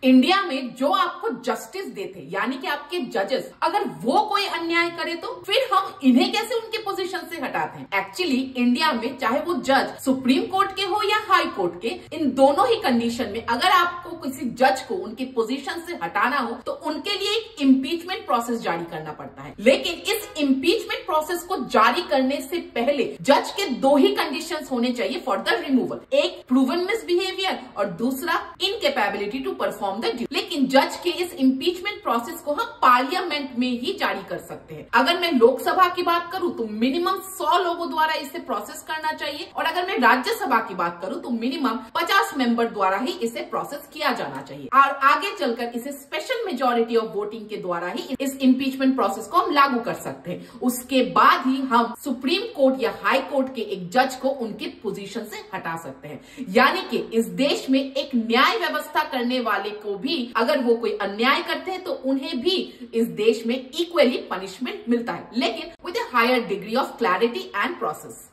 India में जो आपको जस्टिस देते यानी कि आपके जजेस, अगर वो कोई अन्याय करे तो फिर हम इन्हें कैसे उनके पोजीशन से हटाते हैं। एक्चुअली इंडिया में चाहे वो जज सुप्रीम कोर्ट के हो या हाई कोर्ट के, इन दोनों ही कंडीशन में अगर आपको किसी जज को उनकी पोजीशन से हटाना हो तो उनके लिए एक इम्पीचमेंट प्रोसेस जारी करना पड़ता है। लेकिन इस इम्पीचमेंट प्रोसेस को जारी करने से पहले जज के दो ही कंडीशंस होने चाहिए फॉर द रिमूवल, एक प्रूवन मिसबिहेवियर और दूसरा incapability to perform the duty. लेकिन जज के इस इम्पीचमेंट प्रोसेस को हम पार्लियामेंट में ही जारी कर सकते हैं। अगर मैं लोकसभा की बात करूं तो मिनिमम 100 लोगों द्वारा इसे प्रोसेस करना चाहिए, और अगर मैं राज्यसभा की बात करूं तो मिनिमम 50 मेंबर द्वारा ही इसे प्रोसेस किया जाना चाहिए। और आगे चलकर इसे स्पेशल मेजोरिटी ऑफ वोटिंग के द्वारा ही इस इम्पीचमेंट प्रोसेस को हम लागू कर सकते हैं। उसके बाद ही हम सुप्रीम कोर्ट या हाई कोर्ट के एक जज को उनकी पोजीशन से हटा सकते हैं। यानी कि इस देश में एक न्याय व्यवस्था करने वाले को भी अगर वो कोई अन्याय करते हैं तो उन्हें भी इस देश में इक्वली पनिशमेंट मिलता है, लेकिन with a higher degree of clarity and process.